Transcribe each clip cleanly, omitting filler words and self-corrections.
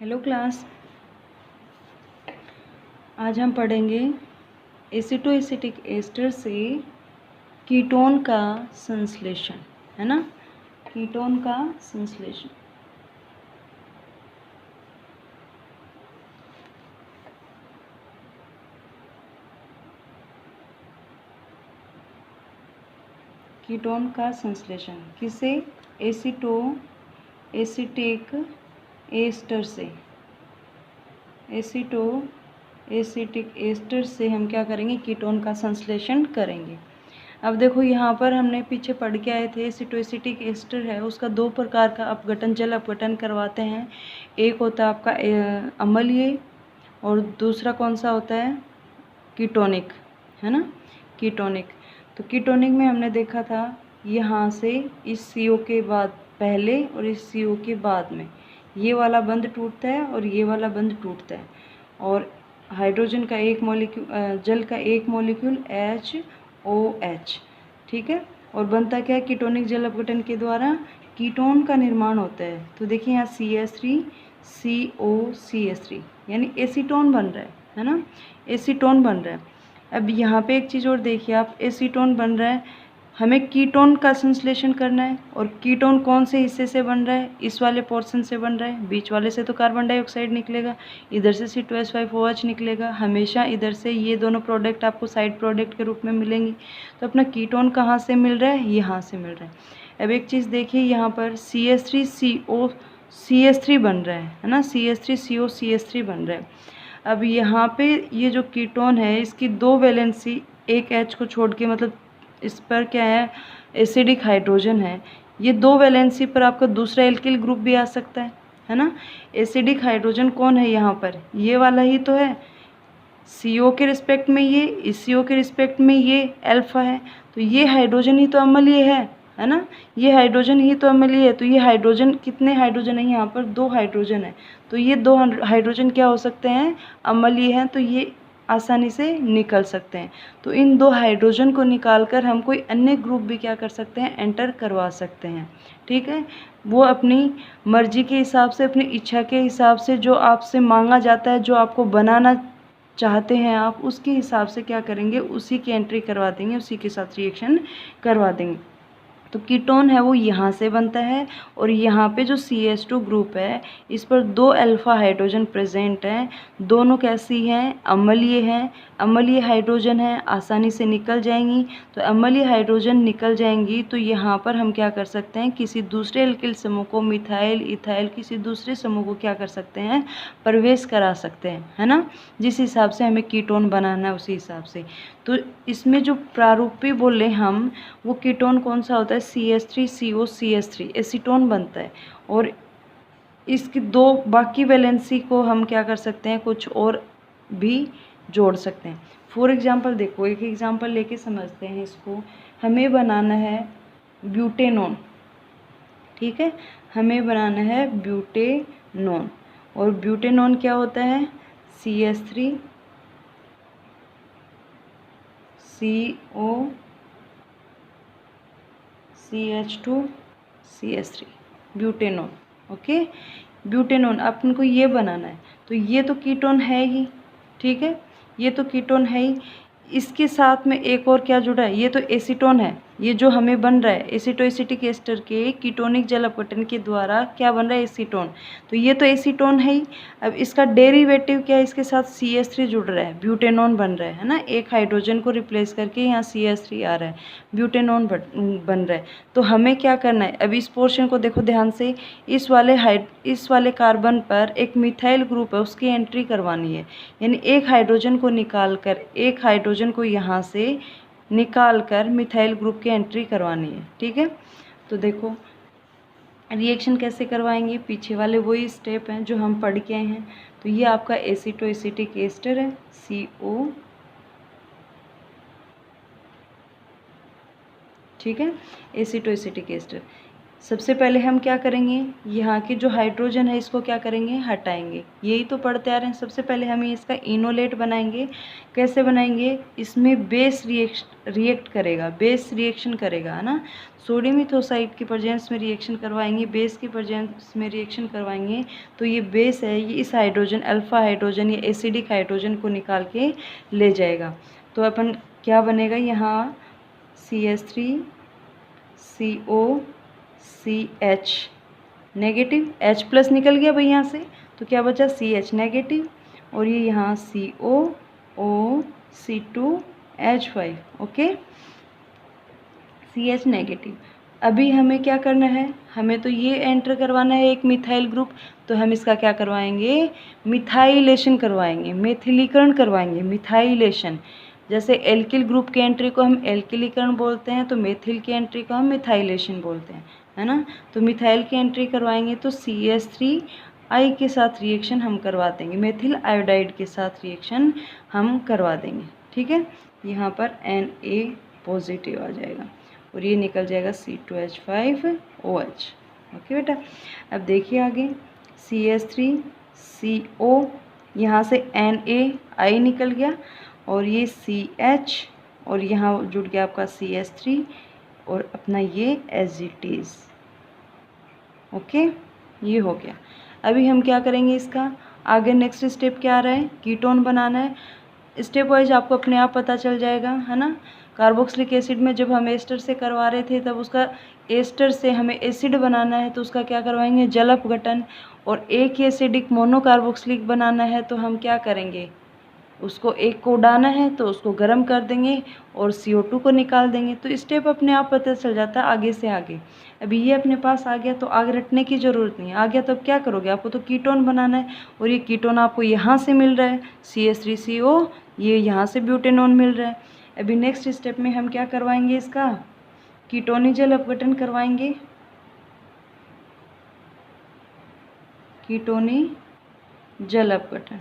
Hello class, आज हम पढ़ेंगे एसिटोएसिटिक एस्टर से कीटोन का संश्लेषण, है ना। कीटोन का संश्लेषण। कीटोन का संश्लेषण किसे? एसिटिक एस्टर से। एसिटिक एस्टर से हम क्या करेंगे? कीटोन का संश्लेषण करेंगे। अब देखो यहाँ पर हमने पीछे पढ़ के आए थे, एसिटोएसिटिक एस्टर है उसका दो प्रकार का अपघटन, जल अपघटन करवाते हैं। एक होता है आपका अम्लीय और दूसरा कौन सा होता है? कीटोनिक, है ना। कीटोनिक। तो कीटोनिक में हमने देखा था यहाँ से इस CO के बाद पहले और इस CO के बाद में ये वाला बंध टूटता है और ये वाला बंध टूटता है, और हाइड्रोजन का एक मॉलिक्यूल, जल का एक मॉलिक्यूल HOH, ठीक है। और बनता क्या है? कीटोनिक जल अपघटन के द्वारा कीटोन का निर्माण होता है। तो देखिए यहाँ CH3 COCH3 यानी एसीटोन बन रहा है ना। एसीटोन बन रहा है। अब यहाँ पे एक चीज़ और देखिए आप, एसीटोन बन रहा है, हमें कीटोन का संश्लेषण करना है। और कीटोन कौन से हिस्से से बन रहा है? इस वाले पोर्शन से बन रहा है। बीच वाले से तो कार्बन डाइऑक्साइड निकलेगा, इधर से C2H5OH निकलेगा। हमेशा इधर से ये दोनों प्रोडक्ट आपको साइड प्रोडक्ट के रूप में मिलेंगी। तो अपना कीटोन कहाँ से मिल रहा है? यहाँ से मिल रहा है। अब एक चीज़ देखिए यहाँ पर CH3COCH3 बन रहा है ना। CH3COCH3 बन रहा है। अब यहाँ पे ये जो कीटोन है इसकी दो वैलेंसी, एक H को छोड़ के, मतलब इस पर क्या है? एसिडिक हाइड्रोजन है। ये दो वैलेंसी पर आपका दूसरा एल्किल ग्रुप भी आ सकता है ना। एसिडिक हाइड्रोजन कौन है यहाँ पर? ये वाला ही तो है। CO के रिस्पेक्ट में ये, इस CO के रिस्पेक्ट में ये अल्फा है। तो ये हाइड्रोजन ही तो अम्लीय है ना। ये हाइड्रोजन ही तो अम्लीय है। तो ये हाइड्रोजन, कितने हाइड्रोजन है यहाँ पर? दो हाइड्रोजन है। तो ये दो हाइड्रोजन क्या हो सकते हैं? अम्लीय हैं। तो ये आसानी से निकल सकते हैं। तो इन दो हाइड्रोजन को निकालकर हम कोई अन्य ग्रुप भी क्या कर सकते हैं? एंटर करवा सकते हैं, ठीक है। वो अपनी मर्जी के हिसाब से, अपनी इच्छा के हिसाब से, जो आपसे मांगा जाता है, जो आपको बनाना चाहते हैं आप, उसके हिसाब से क्या करेंगे? उसी की एंट्री करवा देंगे, उसी के साथ रिएक्शन करवा देंगे। तो कीटोन है वो यहाँ से बनता है, और यहाँ पे जो CH2 ग्रुप है इस पर दो अल्फा हाइड्रोजन प्रेजेंट हैं। दोनों कैसी हैं? अम्लीय हैं। अम्लीय हाइड्रोजन है, आसानी से निकल जाएंगी। तो अम्लीय हाइड्रोजन निकल जाएंगी तो यहाँ पर हम क्या कर सकते हैं? किसी दूसरे एल्किल समूह को, मिथाइल, इथाइल, किसी दूसरे समूह को क्या कर सकते हैं? प्रवेश करा सकते हैं, है ना। जिस हिसाब से हमें कीटोन बनाना है उसी हिसाब से। तो इसमें जो प्रारूपी बोले हम, वो कीटोन कौन सा होता है? CH3COCH3 एसीटोन बनता है। और इसकी दो बाकी वैलेंसी को हम क्या कर सकते हैं? कुछ और भी जोड़ सकते हैं। फॉर एग्जांपल देखो, एक एग्जांपल लेके समझते हैं इसको। हमें बनाना है ब्यूटेनॉन, ठीक है। हमें बनाना है ब्यूटेनॉन। और ब्यूटेनॉन क्या होता है? CH3 CO CH2 CH3 butanone, okay. Butanone अपन को ये बनाना है। तो ये तो कीटोन है ही, ठीक है। ये तो कीटोन है ही। इसके साथ में एक और क्या जुड़ा है? ये तो एसीटोन है। ये जो हमें बन रहा है एसिटोएसिटिक एस्टर के कीटोनिक जल अपघटन के द्वारा क्या बन रहा है? एसीटोन। तो ये तो एसीटोन है ही। अब इसका डेरिवेटिव क्या है? इसके साथ CH3 जुड़ रहा है, ब्यूटेनॉन बन रहा है ना। एक हाइड्रोजन को रिप्लेस करके यहाँ CH3 आ रहा है, ब्यूटेनॉन बन रहा है। तो हमें क्या करना है? अब इस पोर्शन को देखो ध्यान से। इस वाले कार्बन पर एक मिथाइल ग्रुप है, उसकी एंट्री करवानी है। यानी एक हाइड्रोजन को निकालकर, एक हाइड्रोजन को यहाँ से निकालकर मिथाइल ग्रुप की एंट्री करवानी है, ठीक है। तो देखो रिएक्शन कैसे करवाएंगे? पीछे वाले वही स्टेप हैं जो हम पढ़ के आए हैं। तो ये आपका एसिटोएसिटिक एस्टर है, CO, ठीक है। एसिटोएसिटिक एस्टर सबसे पहले हम क्या करेंगे, यहाँ के जो हाइड्रोजन है इसको क्या करेंगे, हटाएंगे। यही तो पढ़ते आ रहे हैं। सबसे पहले हम इसका इनोलेट बनाएंगे। कैसे बनाएंगे, इसमें बेस रिएक्ट करेगा, बेस रिएक्शन करेगा, है ना। सोडियम इथोसाइड की प्रेजेंस में रिएक्शन करवाएंगे, बेस की प्रेजेंस में रिएक्शन करवाएंगे। तो ये बेस है, ये इस हाइड्रोजन अल्फा हाइड्रोजन या एसिडिक हाइड्रोजन को निकाल के ले जाएगा। तो अपन क्या बनेगा, यहाँ CH3 CO CH negative, H plus निकल गया भाई यहाँ से, तो क्या बचा CH नेगेटिव, और ये यहाँ COO C2H5, okay, CH negative. अभी हमें क्या करना है, हमें तो ये एंटर करवाना है एक मिथाइल ग्रुप, तो हम इसका क्या करवाएंगे, मिथाइलेशन करवाएंगे, मेथिलीकरण करवाएंगे, मिथाइलेशन। जैसे एल्किल ग्रुप की एंट्री को हम एल्किलीकरण बोलते हैं, तो मेथिल की एंट्री को हम मिथाइलेशन बोलते हैं, है ना। तो मिथाइल की एंट्री करवाएंगे तो CH3I के साथ रिएक्शन हम करवा देंगे, मेथिल आयोडाइड के साथ रिएक्शन हम करवा देंगे, ठीक है। यहाँ पर Na पॉजिटिव आ जाएगा और ये निकल जाएगा C2H5OH, ओके बेटा। अब देखिए आगे CH3CO, यहाँ से NaI निकल गया, और ये CH, और यहाँ जुड़ गया आपका CH3 और अपना ये एजिटीज, ओके, ये हो गया। अभी हम क्या करेंगे, इसका आगे नेक्स्ट स्टेप क्या आ रहा है, कीटोन बनाना है। स्टेप वाइज आपको अपने आप पता चल जाएगा, है ना। कार्बोक्सिलिक एसिड में जब हम एस्टर से करवा रहे थे, तब उसका एस्टर से हमें एसिड बनाना है तो उसका क्या करवाएंगे, जल अपघटन। और एक एसिडिक मोनोकार्बोक्सिलिक बनाना है तो हम क्या करेंगे, उसको एक को उड़ाना है तो उसको गर्म कर देंगे और CO2 को निकाल देंगे। तो स्टेप अपने आप पता चल जाता है आगे से आगे। अभी ये अपने पास आ गया तो आगे रटने की ज़रूरत नहीं, आ गया तो अब क्या करोगे, आपको तो कीटोन बनाना है, और ये कीटोन आपको यहाँ से मिल रहा है CH3CO, ये यहाँ से ब्यूटेनॉन मिल रहा है। अभी नेक्स्ट स्टेप में हम क्या करवाएंगे, इसका कीटोनी जल अपघटन करवाएंगे, कीटोनी जल अपघटन,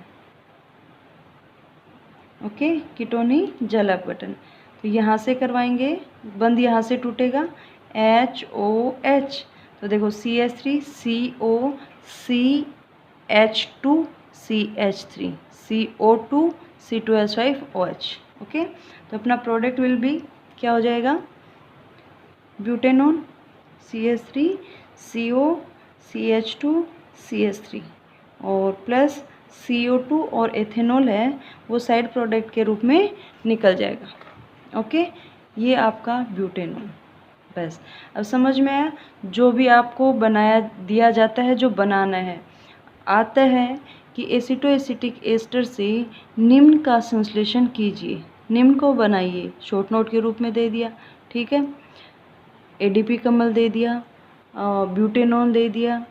ओके, कीटोनी जल अपघटन। तो यहाँ से करवाएंगे, बंद यहाँ से टूटेगा, HOH, तो देखो CH3CO CH2 CH3 CO2 C2H5OH, okay. तो अपना प्रोडक्ट विल बी क्या हो जाएगा, butanone CH3 CO CH2 CH3 और प्लस CO2 और एथेनॉल है वो साइड प्रोडक्ट के रूप में निकल जाएगा, ओके। ये आपका ब्यूटेनॉल। बस अब समझ में आया, जो भी आपको बनाया दिया जाता है, जो बनाना है, आता है कि एसिटोएसिटिक एस्टर से निम्न का संश्लेषण कीजिए, निम्न को बनाइए, शॉर्ट नोट के रूप में दे दिया, ठीक है। ADP कमल दे दिया, ब्यूटेनॉन दे दिया,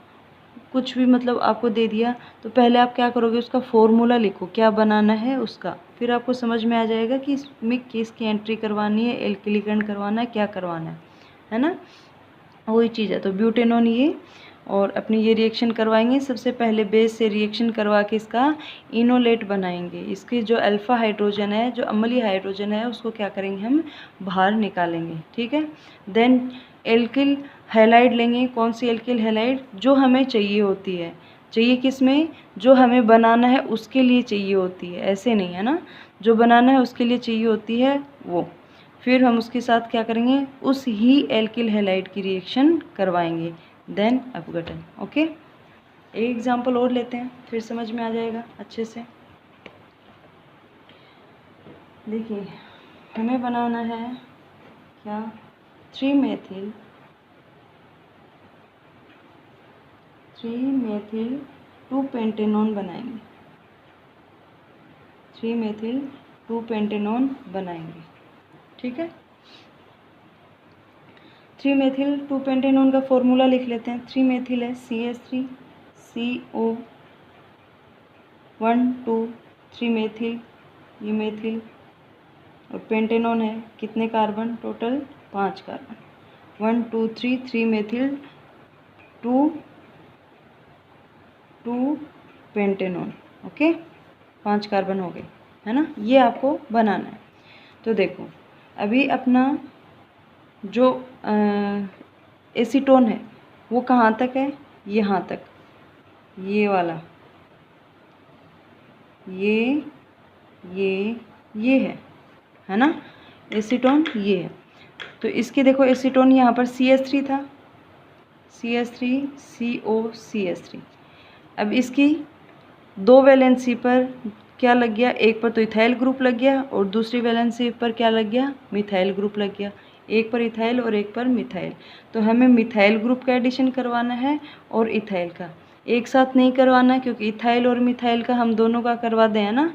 कुछ भी मतलब आपको दे दिया, तो पहले आप क्या करोगे, उसका फॉर्मूला लिखो, क्या बनाना है उसका, फिर आपको समझ में आ जाएगा कि इसमें किसकी एंट्री करवानी है, एल्किलीकरण करवाना है, क्या करवाना है ना, वही चीज़ है। तो ब्यूटेनॉन ये, और अपनी ये रिएक्शन करवाएंगे। सबसे पहले बेस से रिएक्शन करवा के इसका इनोलेट बनाएंगे। इसके जो अल्फ़ा हाइड्रोजन है, जो अम्लीय हाइड्रोजन है, उसको क्या करेंगे, हम बाहर निकालेंगे, ठीक है। देन एल्किल हैलाइड लेंगे। कौन सी एल्किल हैलाइड, जो हमें चाहिए होती है, चाहिए किस में, जो हमें बनाना है उसके लिए चाहिए होती है, ऐसे नहीं है ना, जो बनाना है उसके लिए चाहिए होती है वो। फिर हम उसके साथ क्या करेंगे, उस ही एल्किल हैलाइड की रिएक्शन करवाएंगे, देन अपघटन, ओके। एक एग्जांपल और लेते हैं, फिर समझ में आ जाएगा अच्छे से। देखिए हमें बनाना है क्या, 3-मेथिल 2-पेंटेनॉन बनाएंगे, 3-मेथिल 2-पेंटेनॉन बनाएंगे, ठीक है। 3-मेथिल 2-पेंटेनॉन का फॉर्मूला लिख लेते हैं। 3-मेथिल है CH3CO 1 2 3-मेथिल, ये मेथिल, और पेंटेनॉन है कितने carbon, total 5 carbon, 1 2 3 3-मेथिल 2 pentanone, okay, 5 carbon हो गए, है ना। ये आपको बनाना है। तो देखो अभी अपना जो एसीटोन है, वो कहाँ तक है, यहाँ तक, ये वाला, ये है ना एसीटोन, ये है। तो इसके देखो एसीटोन यहाँ पर CH3 था, CH3 COCH3। अब इसकी दो वैलेंसी पर क्या लग गया, एक पर तो इथाइल ग्रुप लग गया और दूसरी वैलेंसी पर क्या लग गया, मिथाइल ग्रुप लग गया। एक पर इथाइल और एक पर मिथाइल। तो हमें मिथाइल ग्रुप का एडिशन करवाना है और इथाइल का एक साथ नहीं करवाना है, क्योंकि इथाइल और मिथाइल का हम दोनों का करवा दें, है ना,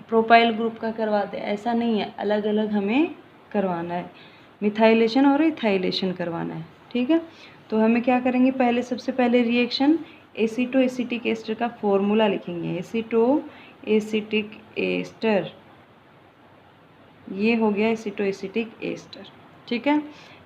प्रोपाइल ग्रुप का करवा दें, ऐसा नहीं है, अलग अलग हमें करवाना है, मिथाइलेशन और इथाइलेशन करवाना है। ठीक है, तो हमें क्या करेंगे, पहले सबसे पहले रिएक्शन एसीटो एसिटिक एस्टर का फॉर्मूला लिखेंगे। एसीटो एसिटिक एस्टर, ये हो गया एसीटो एसिटिक एस्टर। ठीक है,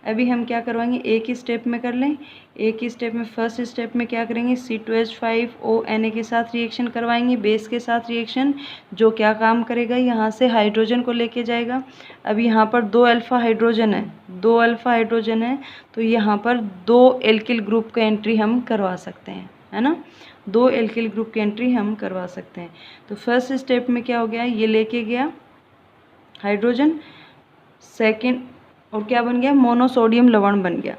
अभी हम क्या करवाएंगे, एक ही स्टेप में कर लें। एक ही स्टेप में, फर्स्ट स्टेप में क्या करेंगे, C2H5ONa के साथ रिएक्शन करवाएंगे, बेस के साथ रिएक्शन, जो क्या काम करेगा, यहाँ से हाइड्रोजन को लेके जाएगा। अब यहाँ पर 2 अल्फा हाइड्रोजन है, 2 अल्फा हाइड्रोजन है, तो यहाँ पर 2 एल्किल ग्रुप का एंट्री हम करवा सकते हैं, है ना, 2 एल्किल ग्रुप की एंट्री हम करवा सकते हैं। तो फर्स्ट स्टेप में क्या हो गया, ये लेके गया हाइड्रोजन, सेकंड और क्या बन गया, मोनोसोडियम लवण बन गया।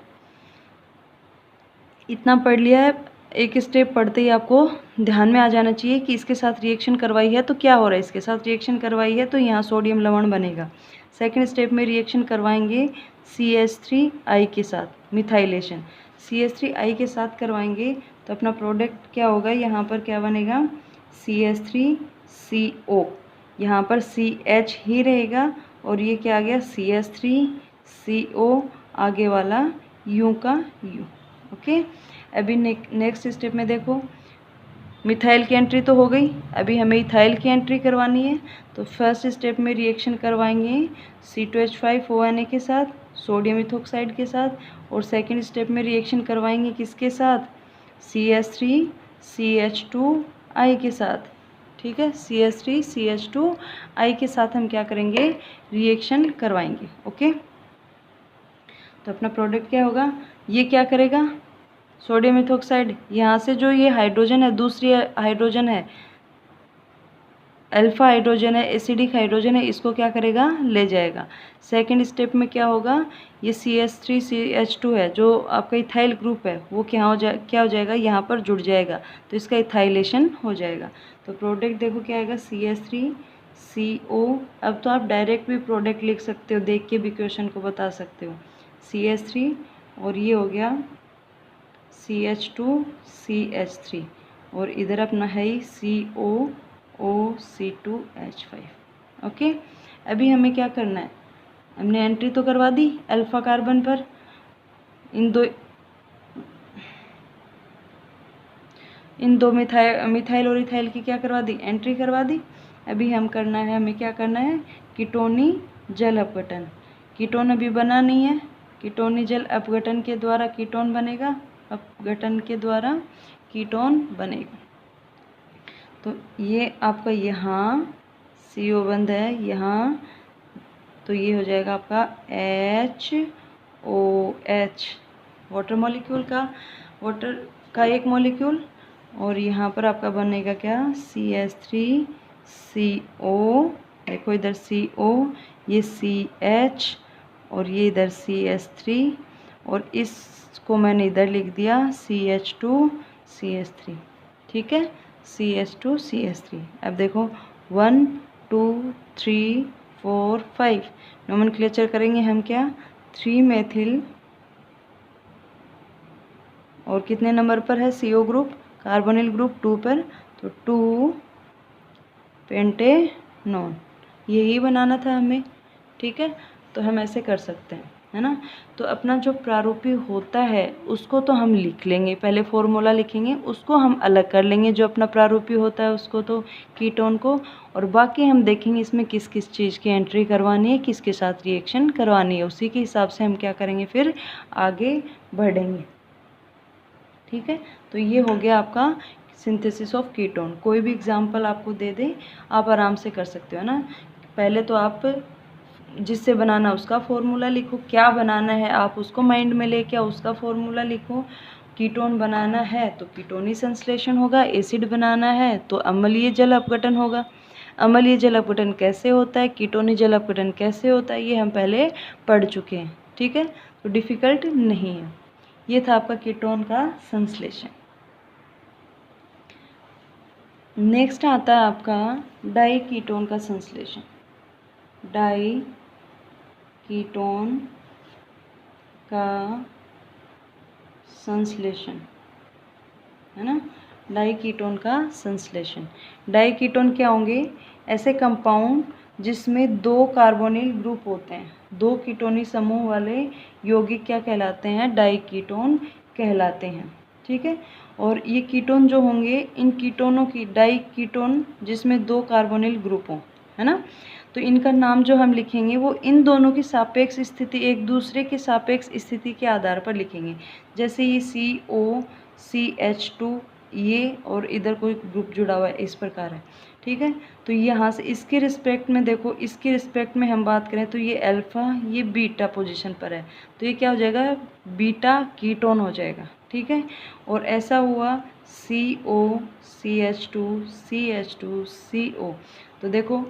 इतना पढ़ लिया है। एक स्टेप पढ़ते ही आपको ध्यान में आ जाना चाहिए कि इसके साथ रिएक्शन करवाई है तो क्या हो रहा है, इसके साथ रिएक्शन करवाई है तो यहाँ सोडियम लवण बनेगा। सेकंड स्टेप में रिएक्शन करवाएंगे CH3I के साथ, मिथाइलेशन, CH3I के साथ करवाएंगे तो अपना प्रोडक्ट क्या होगा, यहाँ पर क्या बनेगा, CH3CO, यहाँ पर CH ही रहेगा और ये क्या आ गया, CH3CO, आगे वाला U का U। ओके, अभी नेक्स्ट स्टेप में देखो, मिथाइल की एंट्री तो हो गई, अभी हमें इथाइल की एंट्री करवानी है। तो फर्स्ट स्टेप में रिएक्शन करवाएंगे C2H5ONa के साथ, सोडियम इथोक्साइड के साथ, और सेकंड स्टेप में रिएक्शन करवाएंगे किसके साथ, CH3CH2I के साथ। ठीक है, CH3CH2I के साथ हम क्या करेंगे, रिएक्शन करवाएंगे। ओके, तो अपना प्रोडक्ट क्या होगा, ये क्या करेगा, सोडियम इथोक्साइड, यहाँ से जो ये हाइड्रोजन है, दूसरी हाइड्रोजन है, अल्फा हाइड्रोजन है, एसिडिक हाइड्रोजन है, इसको क्या करेगा, ले जाएगा। सेकंड स्टेप में क्या होगा, ये CH3CH2 है, जो आपका इथाइल ग्रुप है, वो क्या हो जाएगा, यहाँ पर जुड़ जाएगा, तो इसका इथाइलेशन हो जाएगा। तो प्रोडक्ट देखो क्या आएगा, CH3CO। अब तो आप डायरेक्ट भी प्रोडक्ट लिख सकते हो, देख के भी क्वेश्चन को बता सकते हो, CH3 और ये हो गया CH2CH3 और इधर अपना है ही COOC2H5। ओके, अभी हमें क्या करना है, हमने एंट्री तो करवा दी अल्फा कार्बन पर, इन दो मिथाइल और इथाइल की क्या करवा दी, एंट्री करवा दी। अभी हम करना है, हमें क्या करना है, कीटोनी जल अपघटन। कीटोन अभी बना नहीं है, कीटोनी जल अपघटन के द्वारा कीटोन बनेगा, अपघटन के द्वारा कीटोन बनेगा। तो ये आपका यहाँ CO बंद है यहाँ, तो ये हो जाएगा आपका HOH, वाटर मॉलिक्यूल का, वाटर का एक मॉलिक्यूल, और यहाँ पर आपका बनेगा क्या, CH3CO, देखो इधर CO, ये CH और ये इधर CH3, और इसको मैंने इधर लिख दिया CH2CH3। ठीक है, CH2CH3। अब देखो 1 2 3 4 5 नोमेनक्लेचर करेंगे हम क्या, 3 मेथिल, और कितने नंबर पर है CO ग्रुप, कार्बोनिल ग्रुप 2 पर, तो 2 पेंटेनोन, यही बनाना था हमें। ठीक है, तो हम ऐसे कर सकते हैं, है ना। तो अपना जो प्रारूपी होता है उसको तो हम लिख लेंगे, पहले फॉर्मूला लिखेंगे, उसको हम अलग कर लेंगे, जो अपना प्रारूपी होता है उसको तो कीटोन को, और बाकी हम देखेंगे इसमें किस किस चीज़ की एंट्री करवानी है, किसके साथ रिएक्शन करवानी है, उसी के हिसाब से हम क्या करेंगे, फिर आगे बढ़ेंगे। ठीक है, तो ये हो गया आपका सिंथेसिस ऑफ कीटोन। कोई भी एग्जाम्पल आपको दे दे, आप आराम से कर सकते हो ना। पहले तो आप जिससे बनाना उसका फॉर्मूला लिखो, क्या बनाना है आप उसको माइंड में लेके उसका फॉर्मूला लिखो। कीटोन बनाना है तो कीटोनीय संश्लेषण होगा, एसिड बनाना है तो अम्लीय जल अपघटन होगा। अम्लीय जल अपघटन कैसे होता है, कीटोनीय जल अपघटन कैसे होता है, ये हम पहले पढ़ चुके हैं, ठीक है, तो डिफ़िकल्ट नहीं है। ये था आपका कीटोन का संश्लेषण। नेक्स्ट आता है आपका डाई कीटोन का संश्लेषण। डाई कीटोन का संश्लेषण, है ना, डाई कीटोन का संश्लेषण। डाई कीटोन क्या होंगे, ऐसे कंपाउंड जिसमें 2 कार्बोनिल ग्रुप होते हैं, 2 कीटोनी समूह वाले यौगिक क्या कहलाते हैं, डाई कीटोन कहलाते हैं, ठीक है। और ये कीटोन जो होंगे, इन कीटोनों की, डाई कीटोन जिसमें 2 कार्बोनिल ग्रुप हों, है ना, तो इनका नाम जो हम लिखेंगे वो इन दोनों की सापेक्ष स्थिति, एक दूसरे के सापेक्ष स्थिति के आधार पर लिखेंगे। जैसे ये COCH2 ये और इधर कोई ग्रुप जुड़ा हुआ है, इस प्रकार है, ठीक है। तो यहाँ से इसके रिस्पेक्ट में देखो, इसके रिस्पेक्ट में हम बात करें तो ये अल्फ़ा, ये बीटा पोजीशन पर है, तो ये क्या हो जाएगा, बीटा कीटोन हो जाएगा, ठीक है। और ऐसा हुआ COCH2 तो देखो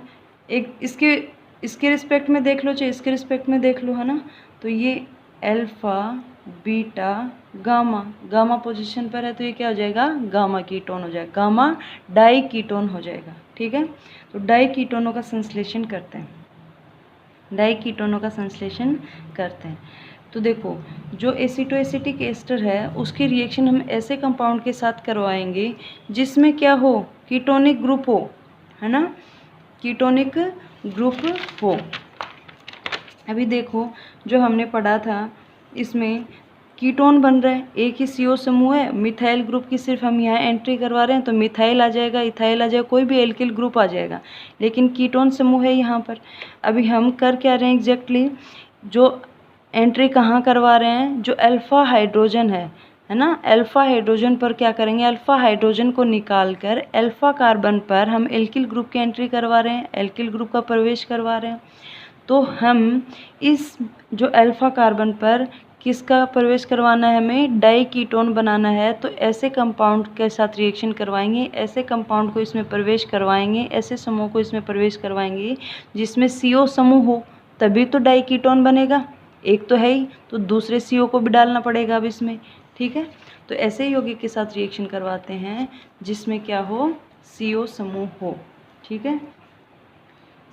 एक इसके रिस्पेक्ट में देख लो, चाहे इसके रिस्पेक्ट में देख लो, है ना, तो ये अल्फ़ा बीटा गामा पोजीशन पर है, तो ये क्या हो जाएगा, गामा कीटोन हो जाएगा, गामा डाई कीटोन हो जाएगा, ठीक है। तो डाई कीटोनों का संश्लेषण करते हैं, डाई कीटोनों का संश्लेषण करते हैं। तो देखो जो एसिटोएसिटिक एस्टर है उसकी रिएक्शन हम ऐसे कंपाउंड के साथ करवाएंगे जिसमें क्या हो, कीटोनिक ग्रुप हो, है ना, कीटोनिक ग्रुप हो। अभी देखो जो हमने पढ़ा था इसमें कीटोन बन रहा है, एक ही CO समूह है, मिथाइल ग्रुप की सिर्फ हम यहाँ एंट्री करवा रहे हैं तो मिथाइल आ जाएगा, इथाइल आ जाएगा, कोई भी एल्किल ग्रुप आ जाएगा, लेकिन कीटोन समूह है यहाँ पर। अभी हम कर क्या रहे हैं एग्जैक्टली, जो एंट्री कहाँ करवा रहे हैं, जो अल्फ़ा हाइड्रोजन है ना, अल्फ़ा हाइड्रोजन पर क्या करेंगे, अल्फ़ा हाइड्रोजन को निकाल कर अल्फ़ा कार्बन पर हम एल्किल ग्रुप की एंट्री करवा रहे हैं, एल्किल ग्रुप का प्रवेश करवा रहे हैं। तो हम इस जो अल्फ़ा कार्बन पर किसका प्रवेश करवाना है, हमें डाई कीटोन बनाना है, तो ऐसे कंपाउंड के साथ रिएक्शन करवाएंगे, ऐसे कंपाउंड को इसमें प्रवेश करवाएंगे, ऐसे समूह को इसमें प्रवेश करवाएंगे जिसमें CO समूह हो, तभी तो डाई कीटोन बनेगा, एक तो है ही, तो दूसरे CO को भी डालना पड़ेगा अब इसमें, ठीक है। तो ऐसे यौगिक के साथ रिएक्शन करवाते हैं जिसमें क्या हो, CO समूह हो, ठीक है,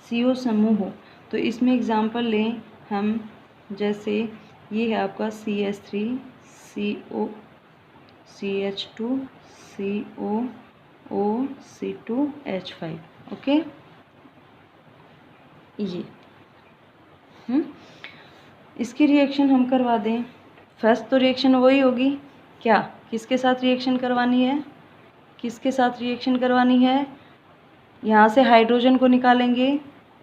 CO समूह हो। तो इसमें एग्जाम्पल लें हम, जैसे ये है आपका CH3 CO CH2 COO C2H5, okay, ये इसकी रिएक्शन हम करवा दें। फर्स्ट तो रिएक्शन वही होगी, क्या, किसके साथ रिएक्शन करवानी है, किसके साथ रिएक्शन करवानी है, यहाँ से हाइड्रोजन को निकालेंगे,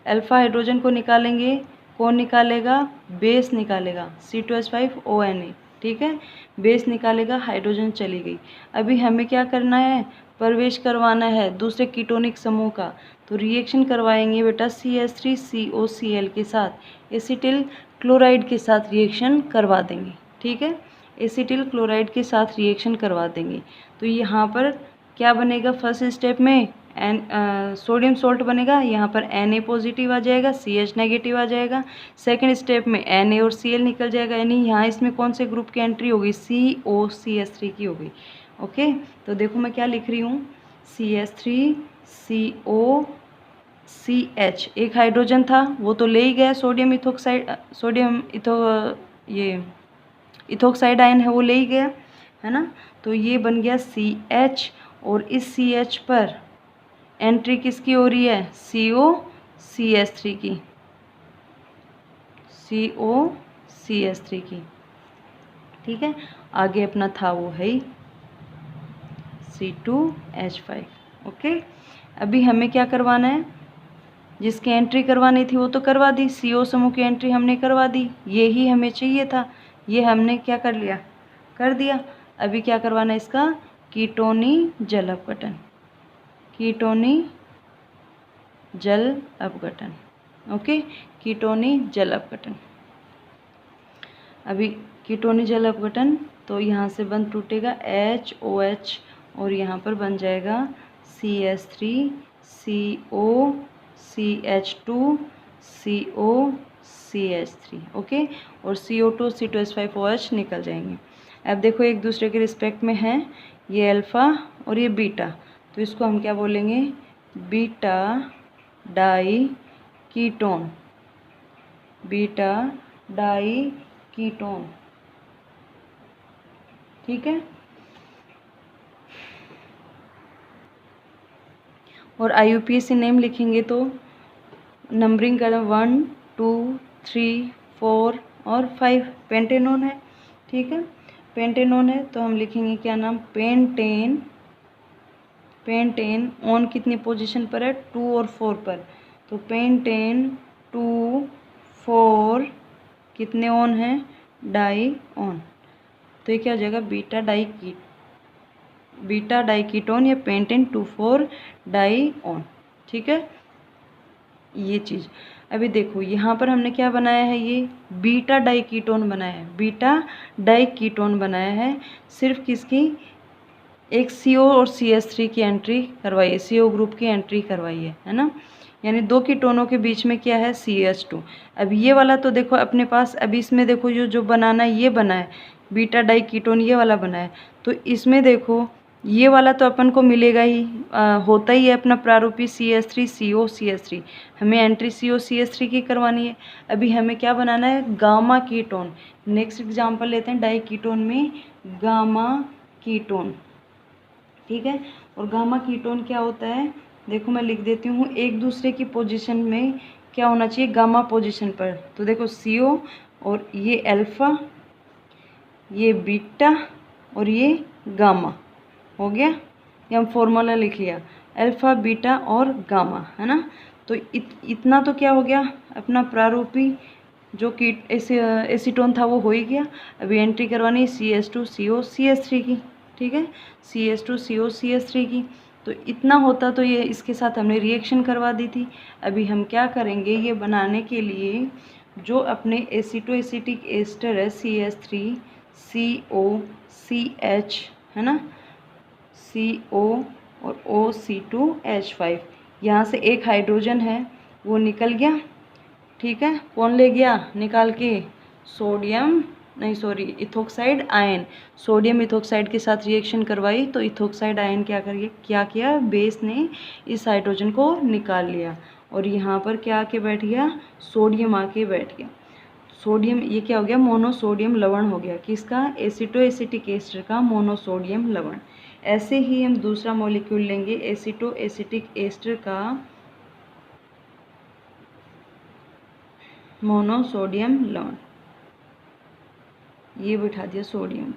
अल्फ़ा हाइड्रोजन को निकालेंगे, कौन निकालेगा, बेस निकालेगा, C2H5ONA, ठीक है, बेस निकालेगा, हाइड्रोजन चली गई। अभी हमें क्या करना है, प्रवेश करवाना है दूसरे कीटोनिक समूह का, तो रिएक्शन करवाएंगे बेटा CH3COCl के साथ, एसिटिल क्लोराइड के साथ रिएक्शन करवा देंगे, ठीक है, एसिटिल क्लोराइड के साथ रिएक्शन करवा देंगे। तो यहाँ पर क्या बनेगा, फर्स्ट स्टेप में सोडियम सोल्ट बनेगा, यहाँ पर Na पॉजिटिव आ जाएगा, CH नेगेटिव आ जाएगा। सेकंड स्टेप में Na और Cl निकल जाएगा, यानी यहाँ इसमें कौन से ग्रुप की एंट्री होगी, COCH3 की होगी, ओके। तो देखो मैं क्या लिख रही हूँ, CH3COCH, एक हाइड्रोजन था वो तो ले ही गया, सोडियम इथोक्साइड आयन है वो ले ही गया, है ना, तो ये बन गया CH, और इस CH पर एंट्री किसकी हो रही है, COCH3 की, COCH3 की, ठीक है। आगे अपना था वो है C2H5, ओके। अभी हमें क्या करवाना है, जिसकी एंट्री करवानी थी वो तो करवा दी, CO समूह की एंट्री हमने करवा दी, ये ही हमें चाहिए था, ये हमने क्या कर लिया, कर दिया। अभी क्या करवाना है इसका, कीटोनी जल अपघटन, कीटोनी जल अपघटन, ओके, कीटोनी जल अपघटन। अभी कीटोनी जल अपघटन, तो यहाँ से बंध टूटेगा HOH और यहाँ पर बन जाएगा CH3 CO CH2 CO CH3। Okay, और CO2 C2H5OH निकल जाएंगे। अब देखो एक दूसरे के रिस्पेक्ट में है, ये अल्फ़ा और ये बीटा, तो इसको हम क्या बोलेंगे, beta diketone, beta diketone. ठीक है, और IUPAC नेम लिखेंगे तो नंबरिंग करें 1 2 3 4 और 5। पेंटेनोन है, ठीक है, पेंटेनोन है तो हम लिखेंगे क्या नाम, पेंटेन। पेंटेन ऑन कितनी पोजीशन पर है, 2 और 4 पर, तो पेंटेन 2 4 कितने ऑन है, डाई ऑन, तो ये क्या हो जाएगा, बीटा डाई कीटोन या पेंटेन 2,4 डाई ऑन। ठीक है, ये चीज़। अभी देखो यहाँ पर हमने क्या बनाया है, ये बीटा डाई कीटोन बनाया है, बीटा डाई कीटोन बनाया है, सिर्फ किसकी, एक CO और CH3 की एंट्री करवाई है, CO ग्रुप की एंट्री करवाई है ना, यानी दो कीटोनों के बीच में क्या है, CH2। अब ये वाला तो देखो अपने पास, अभी इसमें देखो जो बनाना है ये बना है, बीटा डाई कीटोन ये वाला बना है, तो इसमें देखो ये वाला तो अपन को मिलेगा ही, होता ही है अपना प्रारूपी CH3 CO CH3, हमें एंट्री CO CH3 की करवानी है। अभी हमें क्या बनाना है, गामा कीटोन। नेक्स्ट एग्जांपल लेते हैं डाई कीटोन में, गामा कीटोन। ठीक है, और गामा कीटोन क्या होता है, देखो मैं लिख देती हूँ, एक दूसरे की पोजीशन में क्या होना चाहिए, गामा पोजीशन पर, तो देखो CO और ये अल्फ़ा, ये बीटा और ये गामा, हो गया, ये हम फॉर्मूला लिख लिया, अल्फ़ा बीटा और गामा, है ना। तो इतना तो क्या हो गया, अपना प्रारूपी जो कि एसीटोन था वो हो ही गया। अभी एंट्री करवानी CH2 CO CH3 की, ठीक है, CH2 CO CH3 की, तो इतना होता तो ये इसके साथ हमने रिएक्शन करवा दी थी। अभी हम क्या करेंगे, ये बनाने के लिए जो अपने एसीटो एसिटिक एस्टर है CH3 CO CH, है ना, CO और OC2H5, यहाँ से एक हाइड्रोजन है वो निकल गया। ठीक है, कौन ले गया निकाल के, सोडियम नहीं sorry ethoxide ion, sodium ethoxide के साथ रिएक्शन करवाई तो इथोक्साइड आयन क्या किया, बेस ने इस हाइड्रोजन को निकाल लिया और यहाँ पर क्या आके बैठ गया, सोडियम आके बैठ गया। सोडियम ये क्या हो गया, मोनोसोडियम लवण हो गया, किसका, एसीटो एसिटिक एस्टर का मोनोसोडियम लवण। ऐसे ही हम दूसरा मॉलिक्यूल लेंगे एसीटो एसिटिक एस्टर का मोनोसोडियम लवण, ये बिठा दिया सोडियम।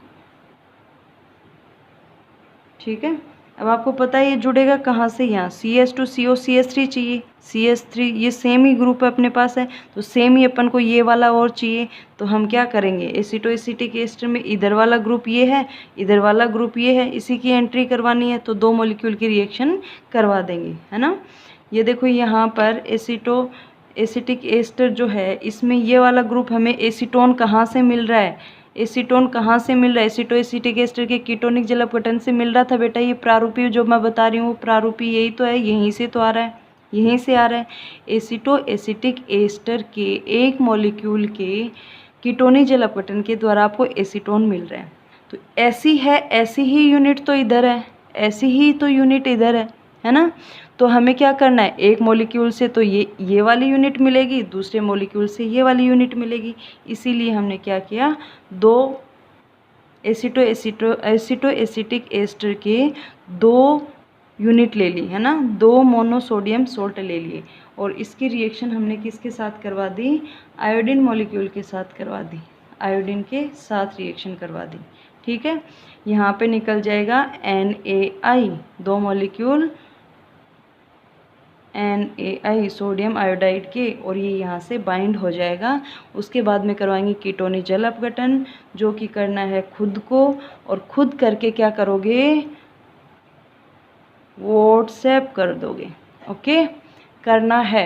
ठीक है, अब आपको पता है ये जुड़ेगा कहाँ से, यहाँ CH2 CO CH3 चाहिए, CH3 ये सेम ही ग्रुप है अपने पास है, तो सेम ही अपन को ये वाला और चाहिए, तो हम क्या करेंगे, एसीटो एसिटिक एस्टर में इधर वाला ग्रुप ये है, इधर वाला ग्रुप ये है, इसी की एंट्री करवानी है, तो दो मॉलिक्यूल की रिएक्शन करवा देंगे, है ना। ये देखो यहाँ पर एसीटो एसिटिक एस्टर जो है, इसमें ये वाला ग्रुप हमें एसीटोन कहाँ से मिल रहा है, एसीटोन कहाँ से मिल रहा है, एसीटो एसिटिक एस्टर के कीटोनिक जल अपघटन से मिल रहा था बेटा। ये प्रारूपी जो मैं बता रही हूँ प्रारूपी यही तो है, यहीं से तो आ रहा है, यहीं से आ रहा है। एसीटो एसिटिक एस्टर के एक मॉलिक्यूल के कीटोनिक जल अपघटन के द्वारा आपको एसीटोन मिल रहा है। तो ऐसी है, ऐसी ही यूनिट तो इधर है, ऐसी ही तो यूनिट इधर है ना। तो हमें क्या करना है, एक मॉलिक्यूल से तो ये वाली यूनिट मिलेगी, दूसरे मॉलिक्यूल से ये वाली यूनिट मिलेगी। इसीलिए हमने क्या किया, दो एसीटो एसिटिक एस्टर के दो यूनिट ले ली, है ना, दो मोनोसोडियम सोल्ट ले लिए और इसकी रिएक्शन हमने किसके साथ करवा दी, आयोडीन मॉलिक्यूल के साथ करवा दी, आयोडीन के साथ रिएक्शन करवा दी। ठीक है, यहाँ पे निकल जाएगा NaI, दो मॉलिक्यूल NaI सोडियम आयोडाइड के, और ये यहाँ से बाइंड हो जाएगा। उसके बाद में करवाएंगे कीटोनिक जल अपघटन, जो कि करना है खुद को, और खुद करके क्या करोगे, व्हाट्सएप कर दोगे। ओके, करना है।